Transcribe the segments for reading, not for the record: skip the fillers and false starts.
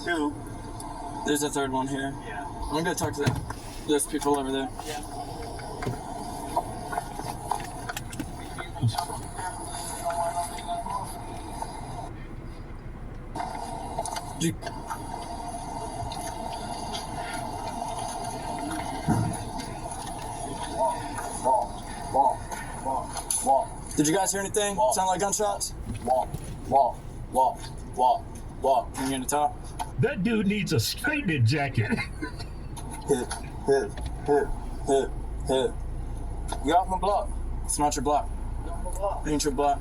Two. There's a third one here. Yeah. I'm gonna talk to them. There's people over there. Yeah. You... Did you guys hear anything? Sound like gunshots? Walk. You gonna talk? That dude needs a straightening jacket. Hit. Get off my block. It's not your block. It ain't your block.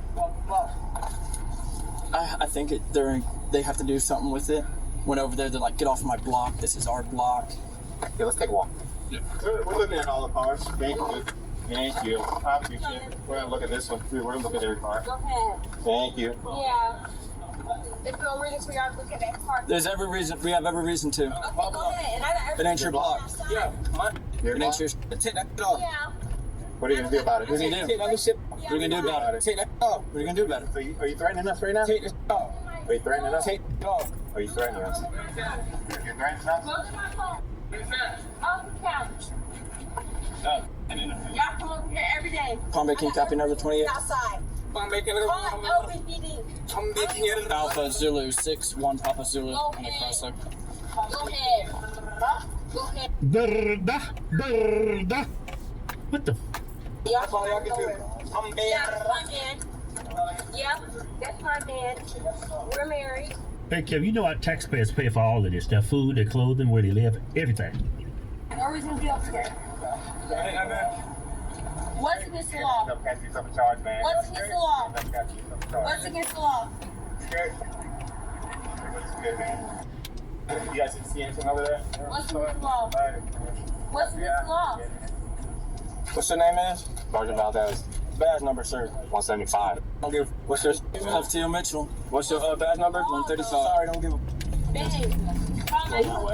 I think they have to do something with it. Went over there, they're like, get off my block. This is our block. Yeah, let's take a walk. Yeah. We're looking at all the cars. Thank you. I appreciate it. We're gonna look at this one too. We're gonna look at every car. Go ahead. Thank you. Yeah. There's no reason for y'all to look at that car. There's every reason. We have every reason to. Okay, go ahead. It ain't your block. Yeah, come on. It ain't your. Take that off. Yeah. What are you gonna do about it? What are you gonna do? Take that shit. What are you gonna do about it? Take that off. What are you gonna do about it? Are you threatening us right now? Take this off. Are you threatening us? Take it off. Are you threatening us? You're threatening us? Go to my phone. Off the couch. Y'all come over here every day. Palm Bay King copy number 28. Outside. I'm making it. Call OBPD. I'm making it. Alpha Zulu 6-1 Papa Zulu Go on the ahead. crosser. Go ahead. Go ahead. Brrda. What the? Y'all That's all y'all can do. I'm Yeah, that's my man. Yep, that's my man. We're married. Hey, Kev, you know our taxpayers pay for all of this. Their food, their clothing, where they live, everything. No reason to be upset. What's against the law? Catch yourself a charge, man. What's against the law? Catch yourself a charge. What's against the law? Good. What's good, man? You guys didn't see anything over there? What's against the law? What's against the law? What's your name is? Sergeant Valdez. Badge number, sir. 175. Don't give. What's your FTO Mitchell. What's your badge number? 135. Sorry, don't give a. Babe, call my y'all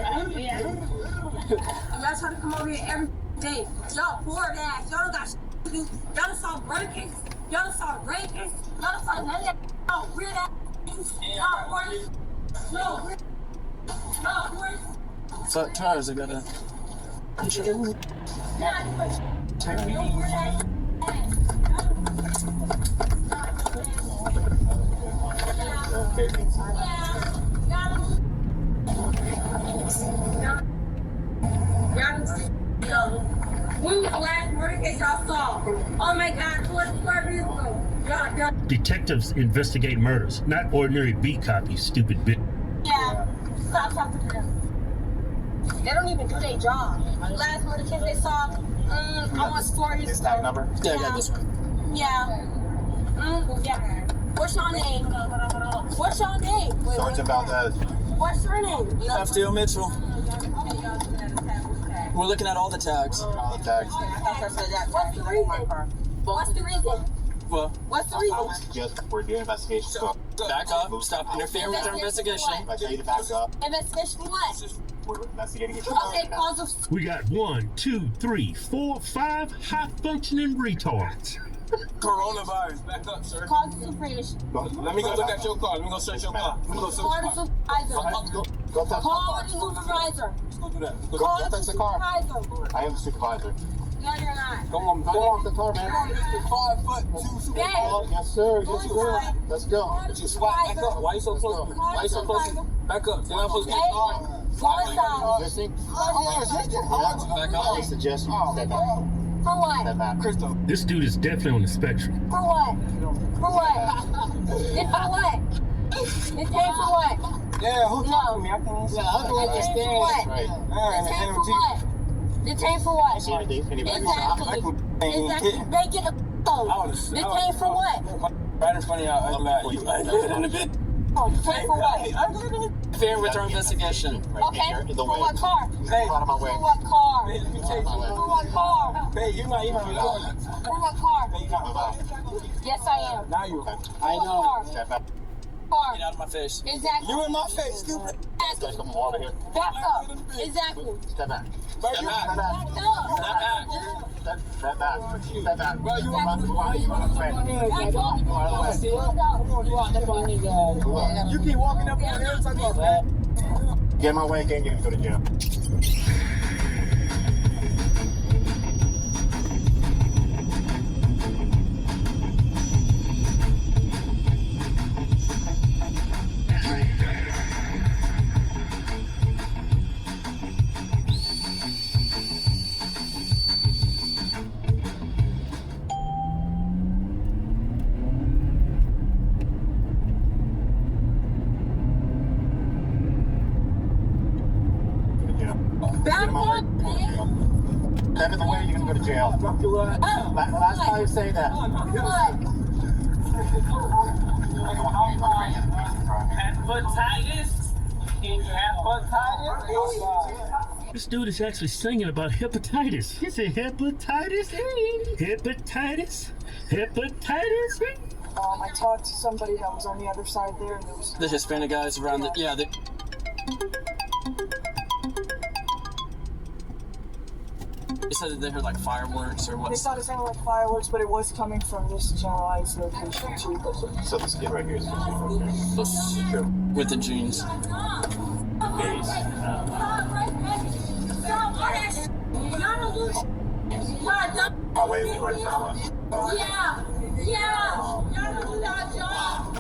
try to come over here every day. Y'all bored ass. Y'all don't got shit to do. Y'all done saw murder cases. Y'all done saw rape cases. Y'all done saw none of that. Y'all weird ass. Y'all bored. No, weird. Y'all bored. Flat tires, I gotta. When was the last murder case y'all saw? Oh my God, 25 years ago. Y'all. Detectives investigate murders, not ordinary beat copies, stupid bitch. Yeah. Stop talking to them. They don't even do their job. The last murder case they saw, almost 4 years This ago. tag number? Yeah, I got this one. Yeah. Yeah. What's your name? What's your name? Sergeant Valdez. What's your name? FTO Mitchell. We're looking at all the tags. All the tags. What's the reason? What's the reason? Well, What's the reason? Just we're doing investigation. So back up. Stop interfering with our investigation. I tell you to back up. Investigation what? We're investigating it. Okay, cause of We got 1, 2, 3, 4, 5 high-functioning retards. Coronavirus. Back up, sir. cause of supervision. Let me go look at your car. Let me go search your car. Let me go search Call your the car. supervisor. Go touch Call the supervisor. Go do that. Go Call the touch the car. supervisor. I am the supervisor. No, you're not. Go on the car, man. 5'2" supervisor. Yes, sir. Yes, sir. Let's go. Call the Back up. Why you so close? Why you so close? Back up. You're not supposed to get car. Go inside. Resisting? Back up. I suggest you step back. For what? Step back. Crystal. This dude is definitely on the spectrum. For what? For what? It's for what? It's paid for what? Yeah, who talking to me? I can't It's understand. for what? Right. Detained for what? Detained for what? Anybody? Exactly. They get a phone. Detained for what? Right in front of y'all. I'm mad. You in the bit. Detained for what? Interfering with our investigation. Okay. For what car? Hey, out of my way. For what car? Hey, let me tell you. For what car? Hey, you're not even recording. For what car? Hey, you're not recording. Yes, I am. Now you. I know. Step back. Car. Get out of my face. Exactly. You in my face, stupid. Exactly. Come over here. Back up. Exactly. Step back. Step Step back. back. Back up. Step back. Step back. Bro, you Why you run a friend? Back up. You keep walking up on here talking about Get my way, can't get to go to jail. Step in the way, you're gonna go to jail. Last time you say that. This dude is actually singing about hepatitis. He said hepatitis, hepatitis, hepatitis. I talked to somebody that was on the other side there, and there was The Hispanic guys around the They said that they heard like fireworks or they what? thought it sounded like fireworks, but it was coming from this generalized location too. So this kid right here is true. With the jeans. Oh, wait, right now.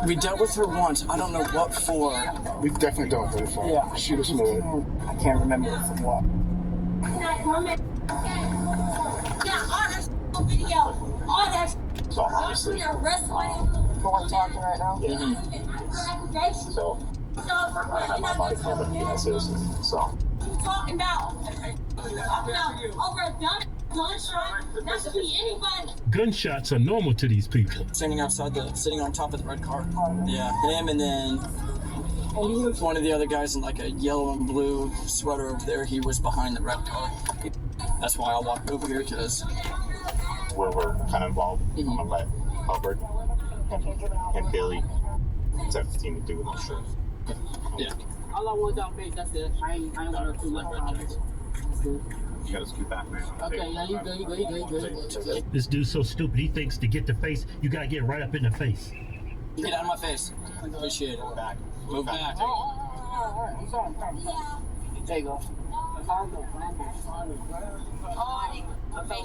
We dealt with her once. I don't know what for. We've definitely dealt with it for. Yeah. She was smooth. I can't remember from what. So obviously. Who I'm talking right now? So I have my body camera and being a citizen. So. Talking about over a gunshot. That could be anybody. Gunshots are normal to these people. Sitting on top of the red car. Yeah, him and then one of the other guys in like a yellow and blue sweater over there. He was behind the red car. That's why I walked over here because Where we're kind of involved. I'm gonna let Hubbard and Billy have to do with this shit. yeah. All I want y'all face, that's it. I ain't want too much on it. You gotta scoot back, man. Okay, yeah, you good. This dude's so stupid. He thinks to get the face, you gotta get right up in the face. Get out of my face. Appreciate it. Back. Move back. Alright, I'm sorry. There you go.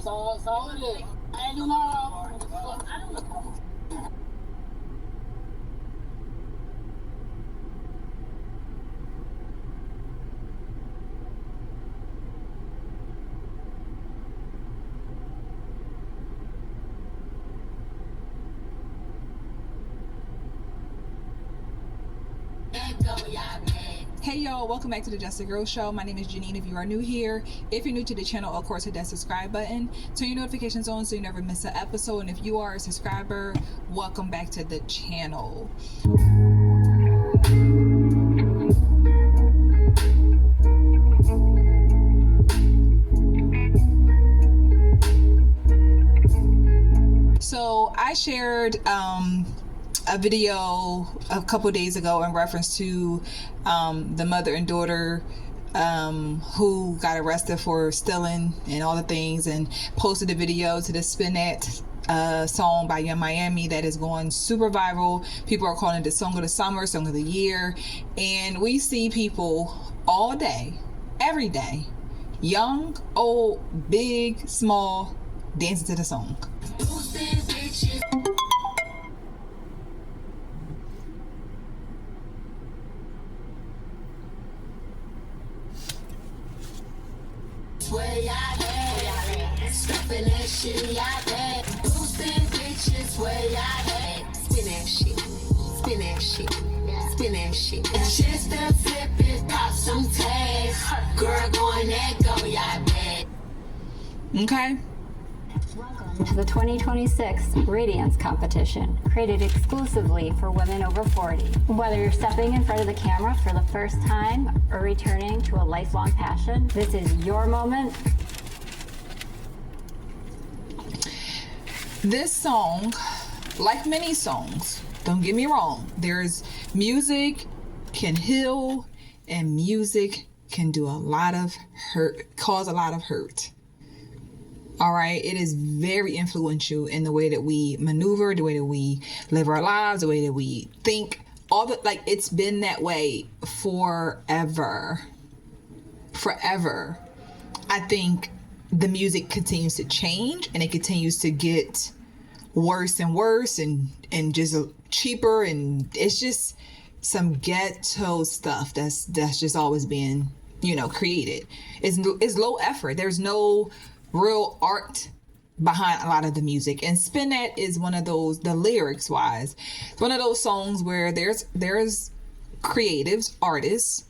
So it is. I do not. Hey y'all, welcome back to the Just a Girl Show. My name is Janine. If you are new here, if you're new to the channel, of course hit that subscribe button, turn your notifications on so you never miss an episode, and if you are a subscriber, welcome back to the channel. So I shared a video a couple days ago in reference to the mother and daughter who got arrested for stealing and all the things, and posted a video to the Spinette song by Young Miami that is going super viral. People are calling it the song of the summer, song of the year, and we see people all day, every day, young, old, big, small, dancing to the song. Spin that shit, spin that shit, spin that shit. Just to flip it, pop some tags. Girl going that go, y'all bad. Okay. Welcome to the 2026 Radiance Competition, created exclusively for women over 40. Whether you're stepping in front of the camera for the first time or returning to a lifelong passion, this is your moment. This song, like many songs, don't get me wrong, there's music can heal and music can do a lot of hurt, cause a lot of hurt. All right, it is very influential in the way that we maneuver, the way that we live our lives, the way that we think, all the, like, it's been that way forever. I think the music continues to change, and it continues to get worse and worse, and just cheaper, and it's just some ghetto stuff that's just always been, you know, created. It's low effort. There's no real art behind a lot of the music. And Spin That is one of those, the lyrics wise, one of those songs where there's creatives, artists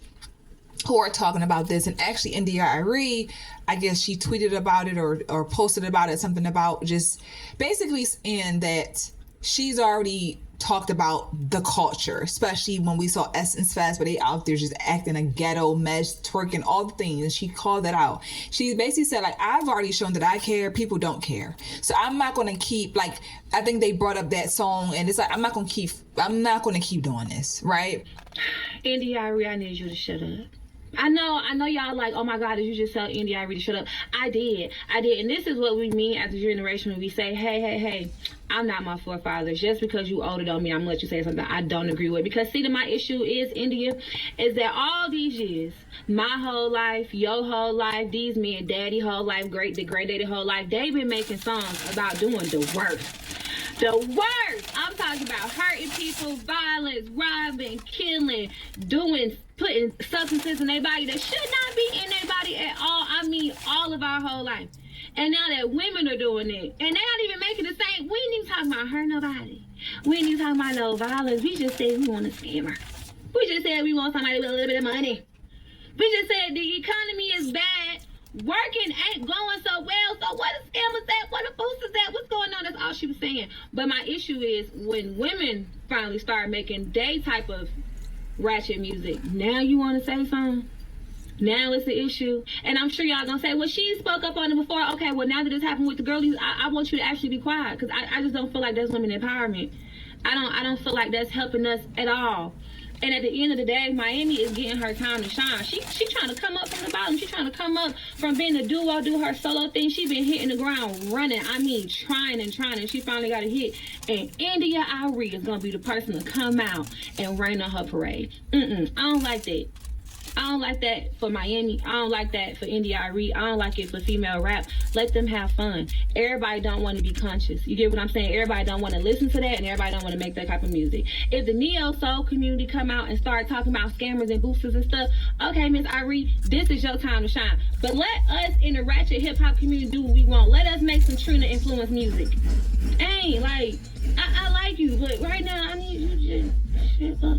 who are talking about this. And actually India.Arie, I guess she tweeted about it or posted about it, something about just basically saying that she's already talked about the culture, especially when we saw Essence Fest, where they out there just acting a ghetto mess, twerking, all the things, and she called that out. She basically said, like, I've already shown that I care, people don't care, so I'm not going to keep, like, I think they brought up that song, and it's like, I'm not going to keep doing this, right? India.Arie, I need you to shut up. I know y'all like, oh my God, did you just tell India.Arie to shut up? I did. And this is what we mean as a generation when we say, hey, I'm not my forefathers. Just because you older don't mean I'm gonna let you say something I don't agree with. Because see, my issue is, India, is that all these years, my whole life, your whole life, these men, daddy whole life, the great daddy whole life, they've been making songs about doing the worst. The worst. I'm talking about hurting people, violence, robbing, killing, putting substances in their body that should not be in their body at all. I mean, all of our whole life. And now that women are doing it, and they're not even making the same. We ain't even talking about hurting nobody. We ain't even talking about no violence. We just said we want a scammer. We just said we want somebody with a little bit of money. We just said the economy is bad. Working ain't going so well. So what a scam is that? What a boost is that? What's going on? That's all she was saying. But my issue is when women finally start making their type of ratchet music. Now you want to say something? Now it's the issue. And I'm sure y'all gonna say, well, she spoke up on it before. Okay, well, now that it's happened with the girlies, I want you to actually be quiet, because I just don't feel like that's women empowerment. I don't feel like that's helping us at all. And at the end of the day, Miami is getting her time to shine. She trying to come up from the bottom. She trying to come up from being a duo, do her solo thing. She been hitting the ground running. I mean, trying. And she finally got a hit. And India.Arie is going to be the person to come out and rain on her parade. I don't like that. I don't like that for Miami. I don't like that for India.Arie. I don't like it for female rap. Let them have fun. Everybody don't want to be conscious. You get what I'm saying? Everybody don't want to listen to that, and everybody don't want to make that type of music. If the neo-soul community come out and start talking about scammers and boosters and stuff, okay, Miss Arie, this is your time to shine. But let us in the ratchet hip-hop community do what we want. Let us make some Trina influence music. Ain't like, I like you, but right now I need you to shut up.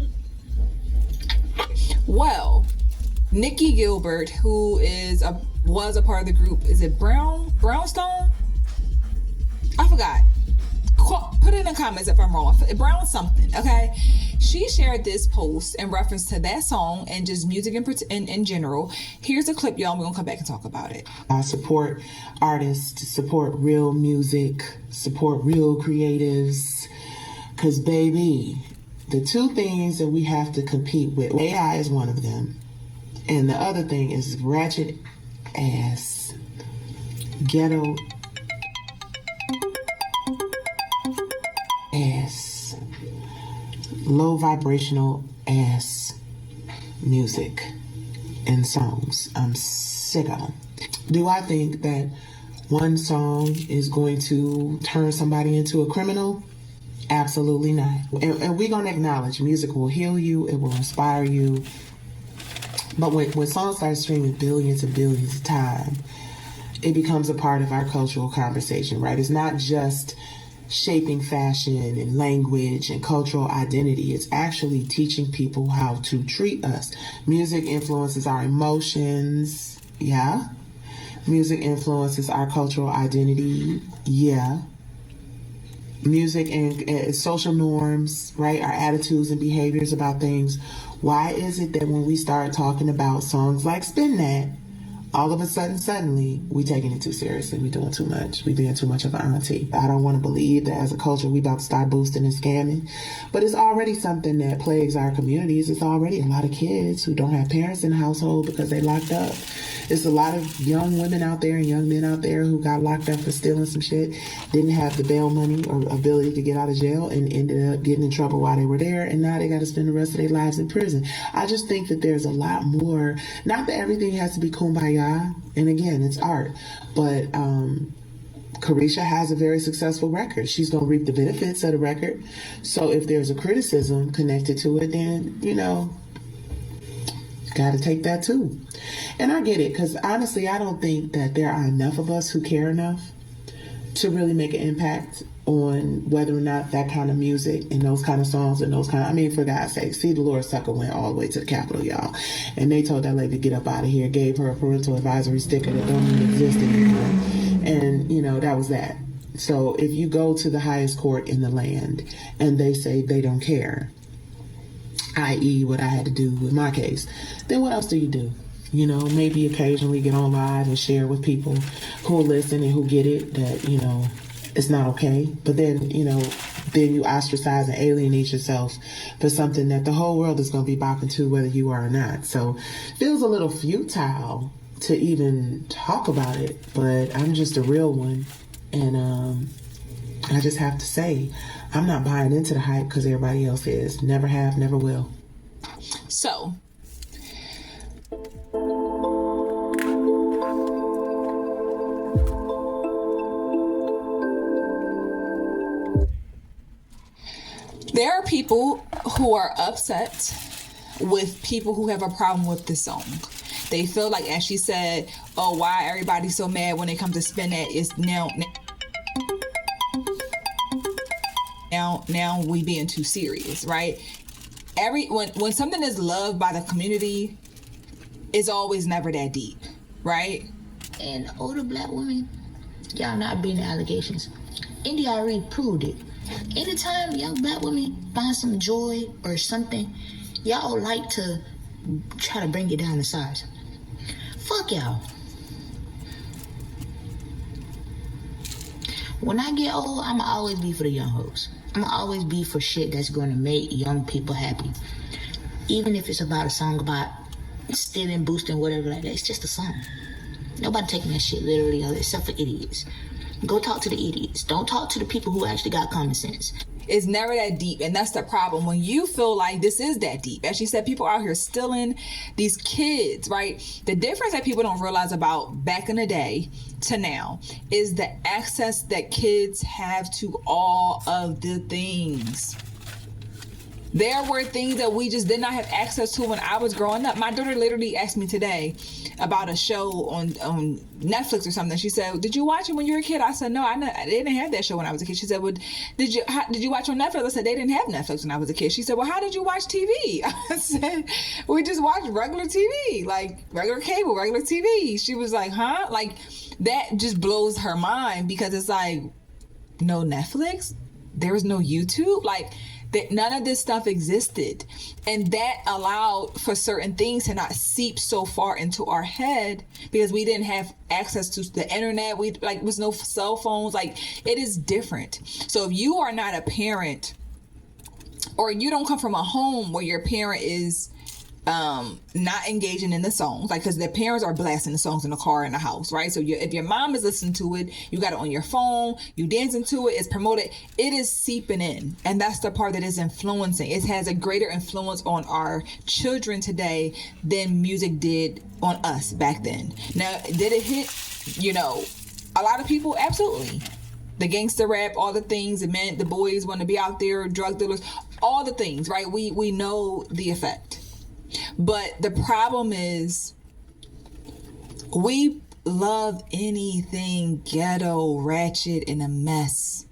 Well, Nikki Gilbert, who was a part of the group, is it Brownstone? I forgot. Put it in the comments if I'm wrong. Brown something, okay? She shared this post in reference to that song and just music in general. Here's a clip, y'all. We're gonna come back and talk about it. I support artists, support real music, support real creatives, because baby, the two things that we have to compete with, AI is one of them. And the other thing is ratchet ass, ghetto ass, low vibrational ass music and songs. I'm sick of them. Do I think that one song is going to turn somebody into a criminal? Absolutely not. And we're going to acknowledge music will heal you, it will inspire you. But when songs start streaming billions and billions of time, it becomes a part of our cultural conversation, right? It's not just shaping fashion and language and cultural identity. It's actually teaching people how to treat us. Music influences our emotions, yeah. Music influences our cultural identity, yeah. Music and social norms, right? Our attitudes and behaviors about things. Why is it that when we start talking about songs like Spin That, all of a suddenly, we taking it too seriously. We doing too much. We being too much of an auntie. I don't want to believe that as a culture we about to start boosting and scamming, but it's already something that plagues our communities. It's already a lot of kids who don't have parents in the household because they locked up. It's a lot of young women out there and young men out there who got locked up for stealing some shit, didn't have the bail money or ability to get out of jail, and ended up getting in trouble while they were there, and now they got to spend the rest of their lives in prison. I just think that there's a lot more. Not that everything has to be kumbaya, and again, it's art, but Caresha has a very successful record. She's going to reap the benefits of the record. So if there's a criticism connected to it, then, you know, got to take that too. And I get it, because honestly, I don't think that there are enough of us who care enough to really make an impact on whether or not that kind of music and those kind of songs and those kind of, I mean, for God's sake, see, Dolores Tucker went all the way to the Capitol, y'all. And they told that lady to get up out of here, gave her a parental advisory sticker that don't even exist anymore. And, you know, that was that. So if you go to the highest court in the land and they say they don't care, i.e. what I had to do with my case, then what else do you do? You know, maybe occasionally get on live and share with people who listen and who get it that, you know, it's not okay. But then, you know, then you ostracize and alienate yourself for something that the whole world is going to be bopping to whether you are or not. So it feels a little futile to even talk about it, but I'm just a real one. And I just have to say, I'm not buying into the hype because everybody else is. Never have, never will. So, there are people who are upset with people who have a problem with the song. They feel like, as she said, oh, why everybody's so mad when it comes to spin that? It's now we being too serious, right? When something is loved by the community, it's always never that deep, right? And older black women, y'all not being allegations. India already proved it. Anytime young black women find some joy or something, y'all like to try to bring it down to size. Fuck y'all. When I get old, I'ma always be for the young hoes. I'ma always be for shit that's gonna make young people happy. Even if it's about a song about stealing, boosting, whatever like that, it's just a song. Nobody taking that shit literally, except for idiots. Go talk to the idiots. Don't talk to the people who actually got common sense. It's never that deep, and that's the problem. When you feel like this is that deep, as she said, people out here stealing these kids, right? The difference that people don't realize about back in the day to now is the access that kids have to all of the things. There were things that we just did not have access to when I was growing up. My daughter literally asked me today about a show on Netflix or something. She said, "Did you watch it when you were a kid?" I said, "No, they didn't have that show when I was a kid." She said, "Well, did you watch on Netflix?" I said, "They didn't have Netflix when I was a kid." She said, "Well, how did you watch TV?" I said, "We just watched regular TV, like regular cable, regular TV." She was like, "Huh?" Like that just blows her mind, because it's like, no Netflix, there was no YouTube, like. That none of this stuff existed, and that allowed for certain things to not seep so far into our head because we didn't have access to the internet. We was no cell phones. Like, it is different. So if you are not a parent, or you don't come from a home where your parent is not engaging in the songs, like, because their parents are blasting the songs in the car, in the house, right? So if your mom is listening to it, you got it on your phone, you dancing to it, it's promoted, it is seeping in. And that's the part that is influencing. It has a greater influence on our children today than music did on us back then. Now, did it hit, a lot of people? Absolutely. The gangster rap, all the things, it meant the boys want to be out there, drug dealers, all the things, right? We know the effect. But the problem is, we love anything ghetto, ratchet, and a mess.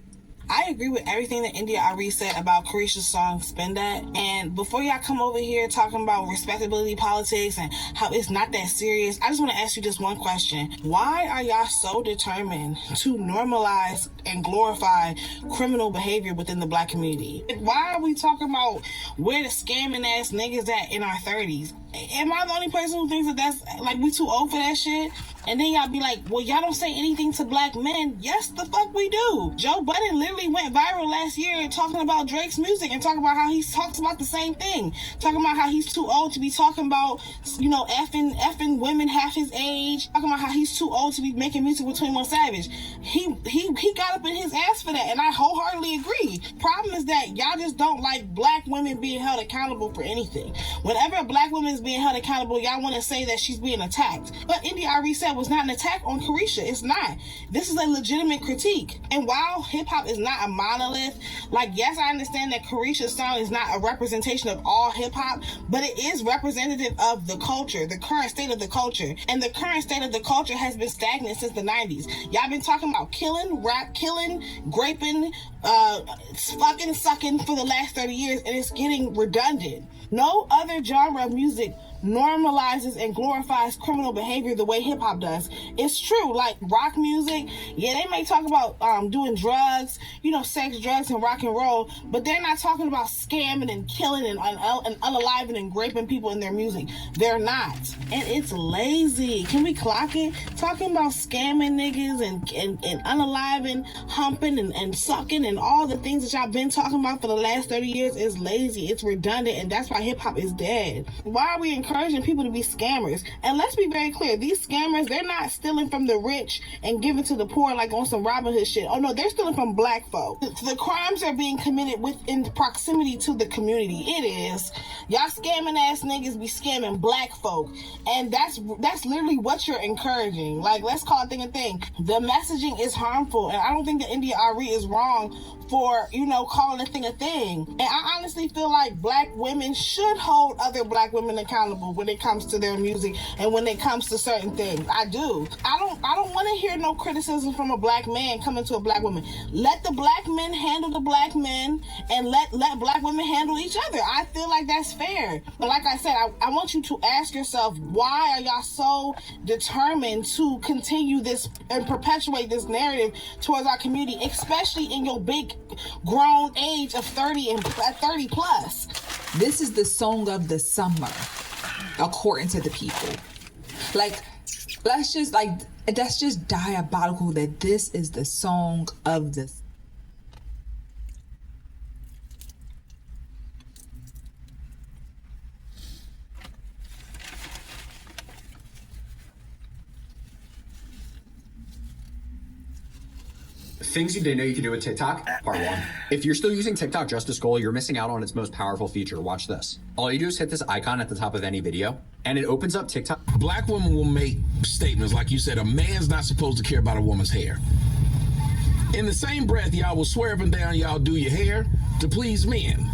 I agree with everything that India Ari said about Carisha's song Spin That. And before y'all come over here talking about respectability politics and how it's not that serious, I just want to ask you just one question. Why are y'all so determined to normalize and glorify criminal behavior within the black community? Why are we talking about where the scamming ass niggas at in our 30s? Am I the only person who thinks that that's like we too old for that shit? And then y'all be like, well, y'all don't say anything to black men. Yes, the fuck we do. Joe Budden literally went viral last year talking about Drake's music and talking about how he talks about the same thing. Talking about how he's too old to be talking about, you know, effing women half his age. Talking about how he's too old to be making music with 21 Savage. He got up in his ass for that, and I wholeheartedly agree. Problem is that y'all just don't like black women being held accountable for anything. Whenever a black woman is being held accountable, y'all want to say that she's being attacked. But India Ari said was not an attack on Carisha. It's not. This is a legitimate critique. And while hip-hop is not a monolith, like, yes, I understand that Carisha's song is not a representation of all hip-hop, but it is representative of the culture, the current state of the culture. And the current state of the culture has been stagnant since the 90s. Y'all been talking about killing, rap killing, graping, fucking sucking for the last 30 years, and it's getting redundant. No other genre of music normalizes and glorifies criminal behavior the way hip-hop does. It's true, like rock music, yeah, they may talk about doing drugs, you know, sex, drugs, and rock and roll, but they're not talking about scamming and killing and unaliving and raping people in their music. They're not. And it's lazy. Can we clock it? Talking about scamming niggas and unaliving, humping and sucking and all the things that y'all been talking about for the last 30 years is lazy. It's redundant, and that's why hip-hop is dead. Why are we encouraging people to be scammers? And let's be very clear, these scammers, they're not stealing from the rich and giving to the poor like on some Robin Hood shit. Oh no, they're stealing from black folk. The crimes are being committed within proximity to the community. It is. Y'all scamming ass niggas be scamming black folk. And that's literally what you're encouraging. Like, let's call a thing a thing. The messaging is harmful, and I don't think that India Ari is wrong for, you know, calling a thing a thing. And I honestly feel like black women should hold other black women accountable when it comes to their music and when it comes to certain things. I do. I don't want to hear no criticism from a black man coming to a black woman. Let the black men handle the black men, and let black women handle each other. I feel like that's fair. But like I said, I want you to ask yourself, why are y'all so determined to continue this and perpetuate this narrative towards our community, especially in your big grown age of 30 and 30 plus? This is the song of the summer, according to the people. Like, that's just diabolical that this is the song of the Things you didn't know you could do with TikTok, part one. If you're still using TikTok just to scroll, you're missing out on its most powerful feature. Watch this. All you do is hit this icon at the top of any video, and it opens up TikTok. Black women will make statements like you said, a man's not supposed to care about a woman's hair. In the same breath, y'all will swear up and down y'all do your hair to please men.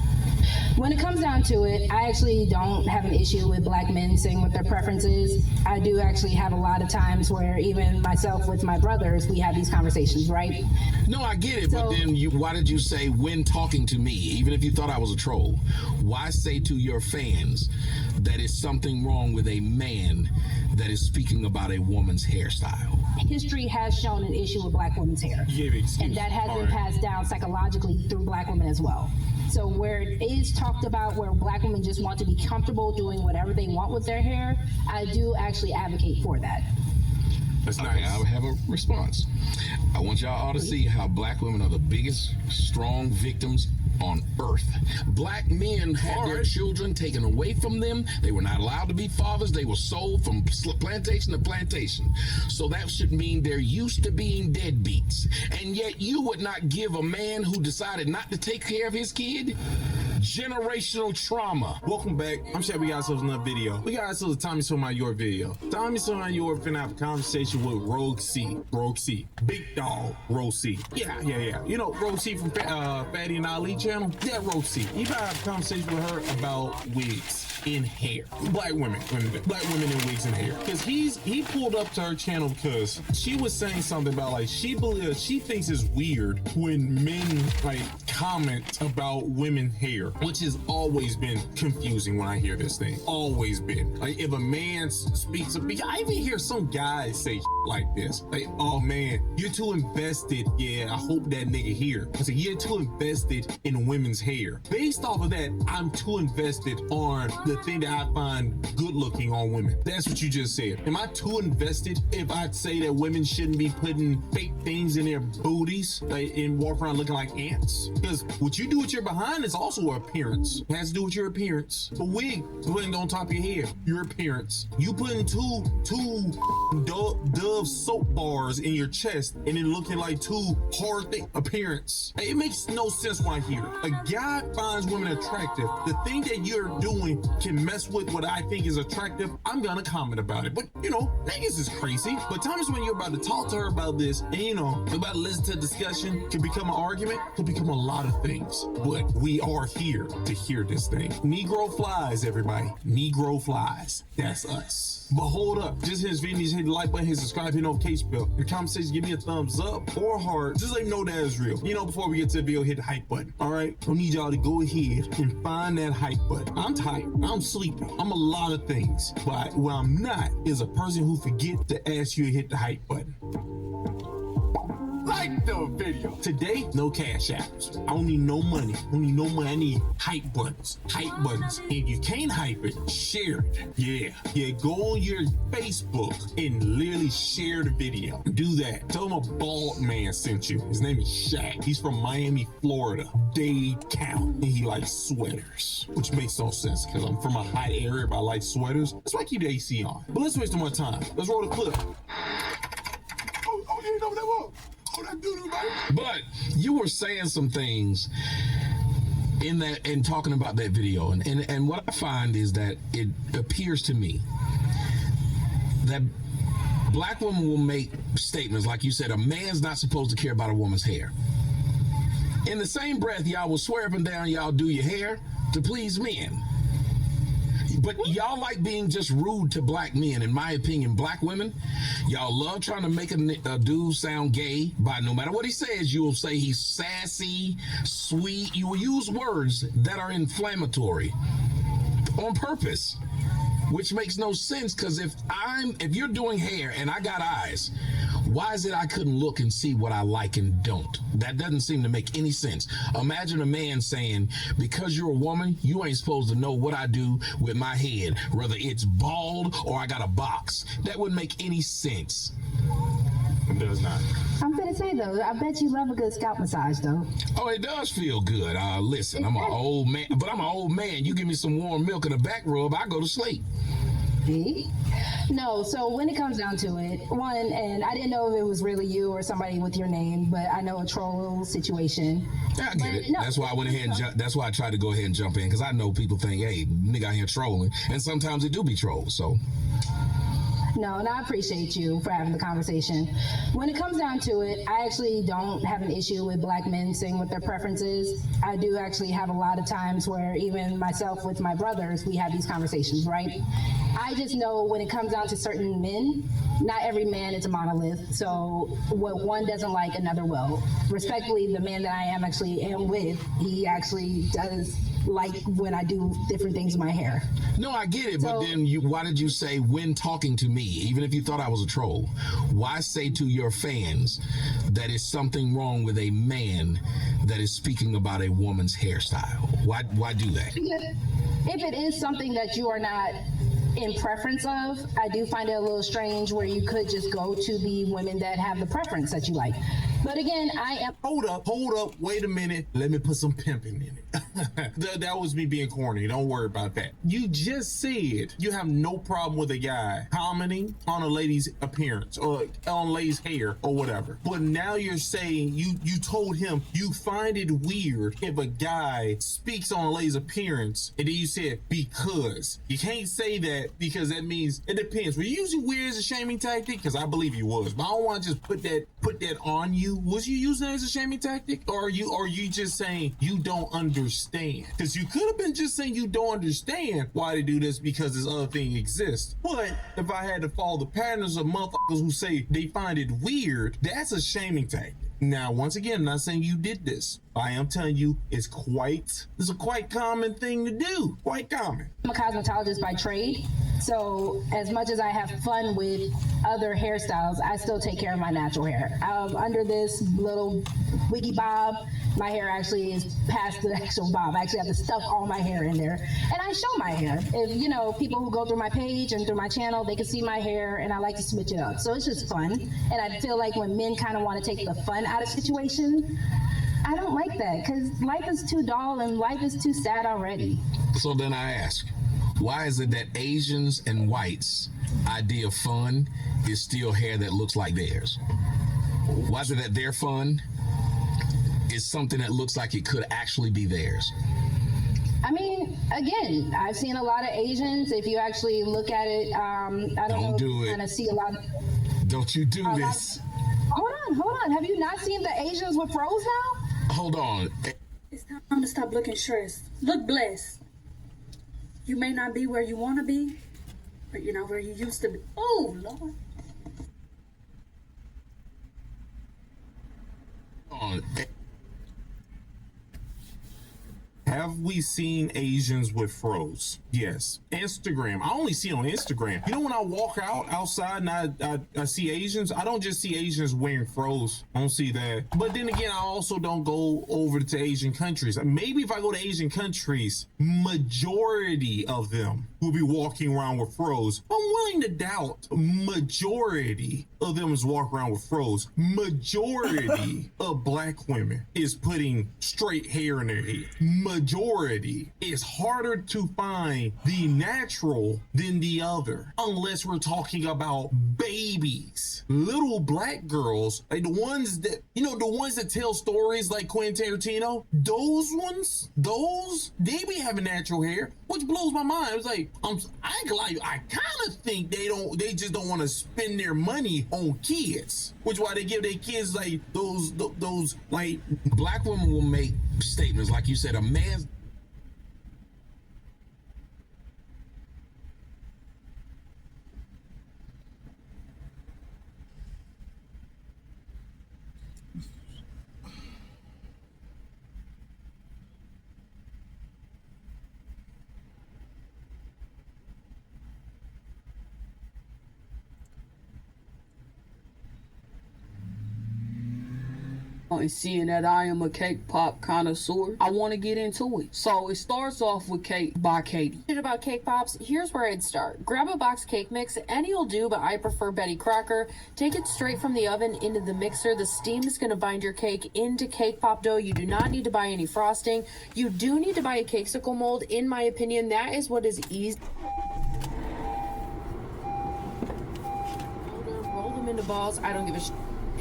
When it comes down to it, I actually don't have an issue with black men saying what their preference is. I do actually have a lot of times where even myself with my brothers, we have these conversations, right? No, I get it, but then why did you say when talking to me, even if you thought I was a troll, why say to your fans that it's something wrong with a man that is speaking about a woman's hairstyle? History has shown an issue with black women's hair. And that has been passed down psychologically through black women as well. So where it is talked about where black women just want to be comfortable doing whatever they want with their hair, I do actually advocate for that. That's nice. I have a response. I want y'all all to see how black women are the biggest, strong victims on earth. Black men had their children taken away from them. They were not allowed to be fathers. They were sold from plantation to plantation. So that should mean they're used to being deadbeats. And yet you would not give a man who decided not to take care of his kid generational trauma. Welcome back. I'm sure we got ourselves another video. We got ourselves a Tommy Sotomayor video. Tommy Sotomayor finna have a conversation with Rogue C. Big dog Rogue C. Yeah. You know Rogue C from Fatty and Ali channel? Yeah, Rogue C. He about to have a conversation with her about wigs in hair. Black women in wigs and hair. Because he pulled up to her channel because she was saying something about like she thinks it's weird when men like comment about women hair, which has always been confusing when I hear this thing. Always been. Like if a man speaks of me, I even hear some guys say like this. Like, oh man, you're too invested. Yeah, I hope that nigga here. I said, you're too invested in women's hair. Based off of that, I'm too invested on the thing that I find good looking on women. That's what you just said. Am I too invested if I say that women shouldn't be putting fake things in their booties and walk around looking like ants? Because what you do with your behind is also an appearance. It has to do with your appearance. A wig putting on top of your head, your appearance. You putting two Dove soap bars in your chest and then looking like two hard thing appearance. It makes no sense when I hear it. A guy finds women attractive. The thing that you're doing can mess with what I think is attractive. I'm gonna comment about it. But you know, niggas is crazy. But times when you're about to talk to her about this and you know, you're about to listen to a discussion, can become an argument, can become a lot of things. But we are here to hear this thing. Negro flies, everybody. Negro flies. That's us. But hold up, just hit his video, hit the like button, hit subscribe, hit notification bell. In the comment section, give me a thumbs up or heart. Just let me know that is real. You know, before we get to the video, hit the hype button. All right, I need y'all to go ahead and find that hype button. I'm tired, I'm sleepy, I'm a lot of things. But what I'm not is a person who forget to ask you to hit the hype button. Like the video. Today, no cash apps. I don't need no money. I I need hype buttons. If you can't hype it, share it. Yeah. Go on your Facebook and literally share the video. Do that. Tell him a bald man sent you. His name is Shaq. He's from Miami, Florida. Dade County. And he likes sweaters. Which makes no sense because I'm from a hot area, but I like sweaters. That's why I keep the AC on. But let's waste no more time. Let's roll the clip. Oh, you didn't know what that was. But you were saying some things in that and talking about that video, and what I find is that it appears to me that black women will make statements like you said, a man's not supposed to care about a woman's hair. In the same breath, y'all will swear up and down y'all do your hair to please men. But y'all like being just rude to black men. In my opinion, black women, y'all love trying to make a dude sound gay by no matter what he says, you will say he's sassy, sweet. You will use words that are inflammatory on purpose, which makes no sense because if you're doing hair and I got eyes, why is it I couldn't look and see what I like and don't? That doesn't seem to make any sense. Imagine a man saying, because you're a woman, you ain't supposed to know what I do with my head, whether it's bald or I got a box. That wouldn't make any sense. It does not. I'm gonna say though, I bet you love a good scalp massage though. Oh, it does feel good. Listen, I'm an old man, but I'm an old man. You give me some warm milk and a back rub, I go to sleep. No, so when it comes down to it, one, and I didn't know if it was really you or somebody with your name, but I know a troll situation. Yeah, I get it. No, that's why I went ahead and that's why I tried to go ahead and jump in, because I know people think, hey, nigga out here trolling, and sometimes it do be trolls, so. No, and I appreciate you for having the conversation. When it comes down to it, I actually don't have an issue with black men saying what their preference is. I do actually have a lot of times where even myself with my brothers, we have these conversations, right? I just know when it comes down to certain men, not every man is a monolith. So what one doesn't like, another will. Respectfully, the man that I am with, he actually does like when I do different things with my hair. No, I get it, but then why did you say when talking to me, even if you thought I was a troll, why say to your fans that is something wrong with a man that is speaking about a woman's hairstyle? Why do that? Because if it is something that you are not in preference of, I do find it a little strange where you could just go to the women that have the preference that you like. But again, I am... Hold up, wait a minute. Let me put some pimping in it. That was me being corny. Don't worry about that. You just said you have no problem with a guy commenting on a lady's appearance or on a lady's hair or whatever. But now you're saying you told him you find it weird if a guy speaks on a lady's appearance, and then you said because. You can't say that because that means it depends. Were you using weird as a shaming tactic? Because I believe you was, but I don't want to just put that on you. Was you using it as a shaming tactic, or are you just saying you don't understand? Because you could have been just saying you don't understand why they do this because this other thing exists. But if I had to follow the patterns of motherfuckers who say they find it weird, that's a shaming tactic. Now, once again, I'm not saying you did this. I am telling you it's a quite common thing to do. Quite common. I'm a cosmetologist by trade, so as much as I have fun with other hairstyles, I still take care of my natural hair. Under this little wiggy bob, my hair actually is past the actual bob. I actually have to stuff all my hair in there, and I show my hair. If people who go through my page and through my channel, they can see my hair, and I like to switch it up. So it's just fun, and I feel like when men kind of want to take the fun out of situation, I don't like that because life is too dull and life is too sad already. So then I ask, why is it that Asians and whites' idea of fun is still hair that looks like theirs? Why is it that their fun is something that looks like it could actually be theirs? I mean, again, I've seen a lot of Asians. If you actually look at it, I don't know, kind of see a lot of... Don't you do this. Hold on. Have you not seen the Asians with froze now? Hold on. It's time to stop looking stressed. Look blessed. You may not be where you want to be, but you're not where you used to be. Oh, Lord. Have we seen Asians with froze? Yes. Instagram. I only see it on Instagram. You know, when I walk outside and I see Asians, I don't just see Asians wearing froze. I don't see that. But then again, I also don't go over to Asian countries. Maybe if I go to Asian countries, majority of them will be walking around with froze. I'm willing to doubt majority of them is walking around with froze. Majority of black women is putting straight hair in their head. Majority. It's harder to find the natural than the other, unless we're talking about babies, little black girls, like the ones that tell stories like Quentin Tarantino. Those they be having natural hair, which blows my mind. It's like I kind of think they just don't want to spend their money on kids, which why they give their kids like those like. Black women will make statements like you said, a man's and seeing that I am a cake pop connoisseur, I want to get into it. So it starts off with Cake by Katie. About cake pops, here's where I'd start. Grab a box cake mix, any will do, but I prefer Betty Crocker. Take it straight from the oven into the mixer. The steam is going to bind your cake into cake pop dough. You do not need to buy any frosting. You do need to buy a cakesicle mold. In my opinion, that is what is easy. Roll them into balls. I don't give a shit.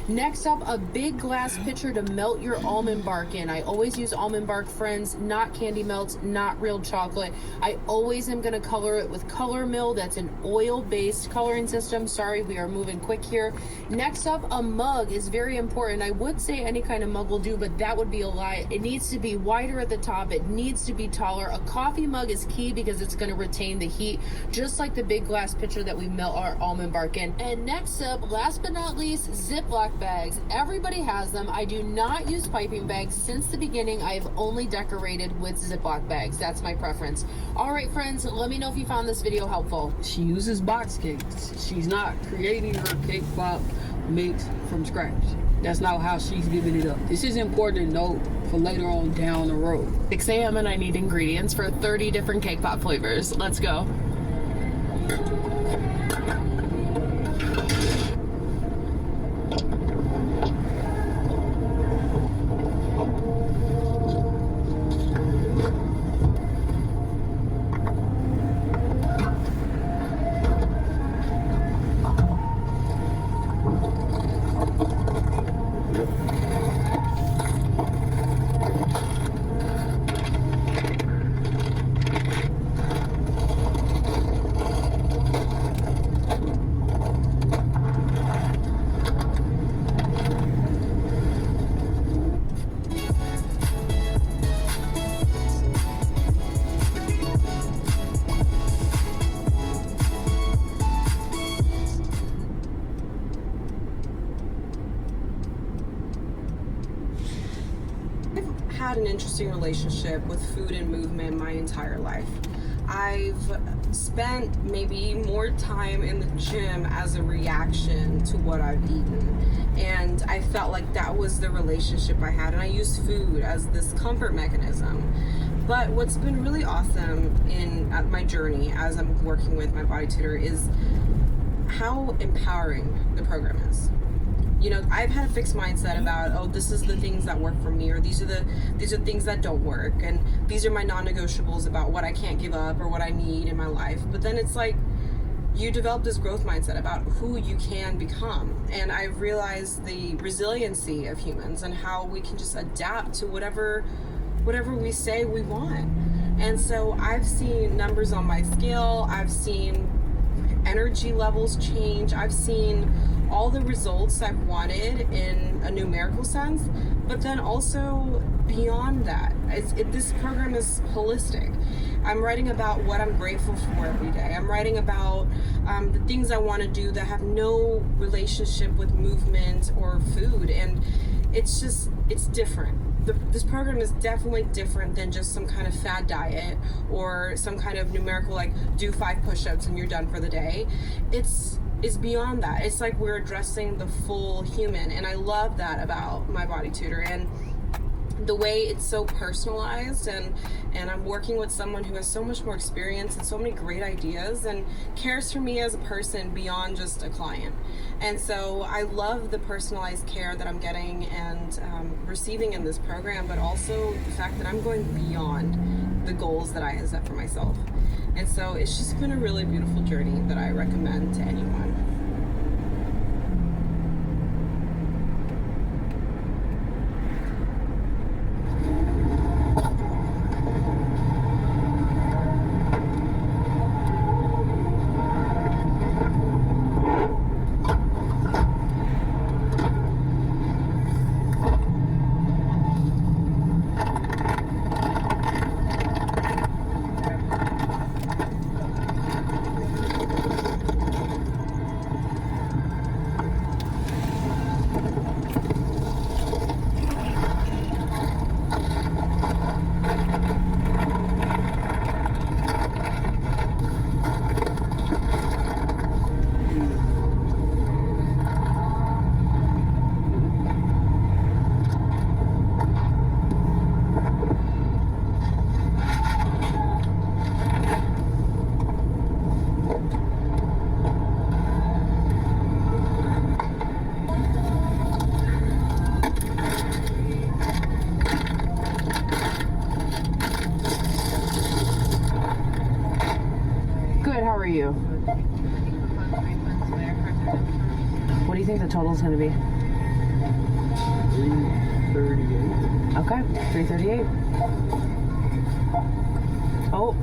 Next up, a big glass pitcher to melt your almond bark in. I always use almond bark, friends, not candy melts, not real chocolate. I always am going to color it with Color Mill. That's an oil-based coloring system. Sorry, we are moving quick here. Next up, a mug is very important. I would say any kind of mug will do, but that would be a lie. It needs to be wider at the top. It needs to be taller. A coffee mug is key because it's going to retain the heat, just like the big glass pitcher that we melt our almond bark in. And next up, last but not least, Ziploc bags. Everybody has them. I do not use piping bags. Since the beginning, I've only decorated with Ziploc bags. That's my preference. All right, friends, let me know if you found this video helpful. She uses box cakes. She's not creating her cake pop mix from scratch. That's not how she's giving it up. This is important to note for later on down the road. 6 a.m. and I need ingredients for 30 different cake pop flavors. Let's go. had an interesting relationship with food and movement my entire life. I've spent maybe more time in the gym as a reaction to what I've eaten. And I felt like that was the relationship I had. And I used food as this comfort mechanism. But what's been really awesome in my journey as I'm working with my body tutor is how empowering the program is. You know, I've had a fixed mindset about, oh, this is the things that work for me, or these are things that don't work, and these are my non-negotiables about what I can't give up or what I need in my life. But then it's like you develop this growth mindset about who you can become. And I realized the resiliency of humans and how we can just adapt to whatever we say we want. And so I've seen numbers on my scale, I've seen energy levels change, I've seen all the results I've wanted in a numerical sense, but then also beyond that. This program is holistic. I'm writing about what I'm grateful for every day. I'm writing about the things I want to do that have no relationship with movement or food, and it's different. This program is definitely different than just some kind of fad diet or some kind of numerical, like, do 5 push-ups and you're done for the day. It's beyond that. It's like we're addressing the full human, and I love that about my body tutor, and the way it's so personalized, and I'm working with someone who has so much more experience and so many great ideas and cares for me as a person beyond just a client. And so I love the personalized care that I'm getting and receiving in this program, but also the fact that I'm going beyond the goals that I have set for myself. And so it's just been a really beautiful journey that I recommend to anyone. How are you? What do you think the total is going to be? 338. Okay, 338. Oh,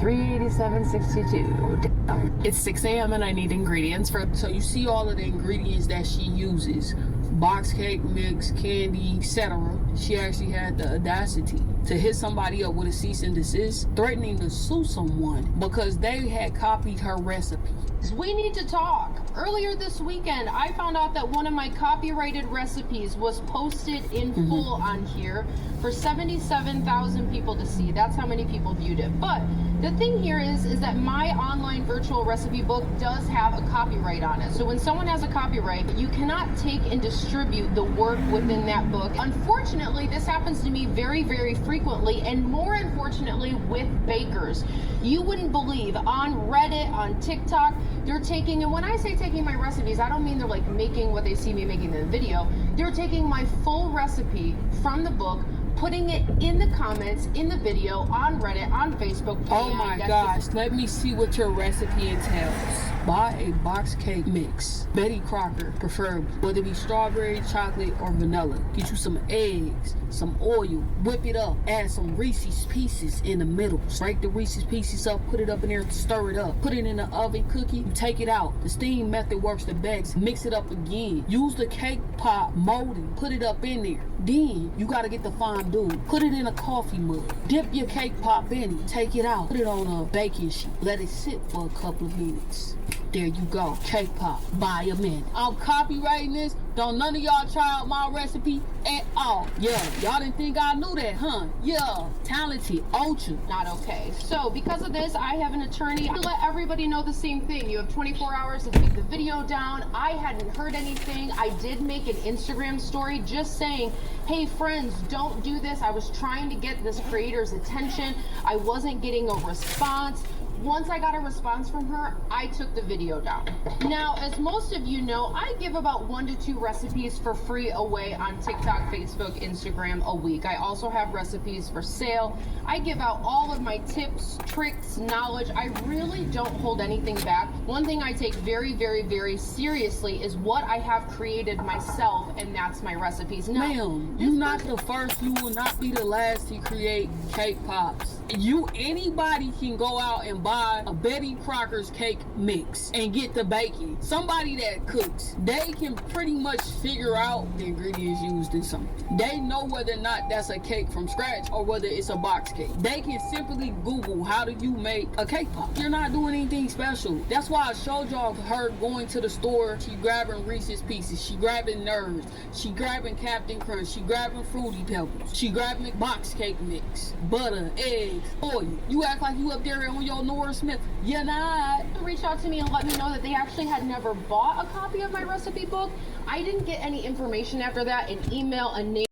387.62. It's 6 a.m. and I need ingredients for. So you see all of the ingredients that she uses: box cake mix, candy, etc. She actually had the audacity to hit somebody up with a cease and desist, threatening to sue someone because they had copied her recipe. We need to talk. Earlier this weekend, I found out that one of my copyrighted recipes was posted in full on here for 77,000 people to see. That's how many people viewed it. But the thing here is that my online virtual recipe book does have a copyright on it. So when someone has a copyright, you cannot take and distribute the work within that book. Unfortunately, this happens to me very, very frequently, and more unfortunately with bakers. You wouldn't believe, on Reddit, on TikTok, they're taking, and when I say taking my recipes, I don't mean they're like making what they see me making in the video. They're taking my full recipe from the book, putting it in the comments, in the video, on Reddit, on Facebook. Oh my gosh, let me see what your recipe entails. Buy a box cake mix. Betty Crocker, preferred, whether it be strawberry, chocolate, or vanilla. Get you some eggs, some oil, whip it up, add some Reese's Pieces in the middle. Break the Reese's Pieces up, put it up in there, stir it up. Put it in the oven cookie, you take it out. The steam method works the best. Mix it up again. Use the cake pop molding, put it up in there. Then you gotta get the fondue. Put it in a coffee mug. Dip your cake pop in it. Take it out. Put it on a baking sheet. Let it sit for a couple of minutes. There you go. Cake pop by a minute. I'm copywriting this. Don't none of y'all try out my recipe at all. Yeah, y'all didn't think I knew that, huh? Yeah, talented, ultra. Not okay. So because of this, I have an attorney to let everybody know the same thing. You have 24 hours to take the video down. I hadn't heard anything. I did make an Instagram story just saying, hey friends, don't do this. I was trying to get this creator's attention. I wasn't getting a response. Once I got a response from her, I took the video down. Now, as most of you know, I give about 1 to 2 recipes for free away on TikTok, Facebook, Instagram a week. I also have recipes for sale. I give out all of my tips, tricks, knowledge. I really don't hold anything back. One thing I take very, very, very seriously is what I have created myself, and that's my recipes. Now, ma'am, you're not the first, you will not be the last to create cake pops. Anybody can go out and buy a Betty Crocker's cake mix and get the baking. Somebody that cooks, they can pretty much figure out the ingredients used in something. They know whether or not that's a cake from scratch or whether it's a box cake. They can simply Google, how do you make a cake pop? You're not doing anything special. That's why I showed y'all her going to the store. She grabbing Reese's Pieces, she grabbing Nerds, she grabbing Captain Crunch, she grabbing Fruity Pebbles, she grabbing box cake mix, butter, eggs, oil. You act like you up there on your Nora Smith. You're not. Reach out to me and let me know that they actually had never bought a copy of my recipe book. I didn't get any information after that, an email, a name.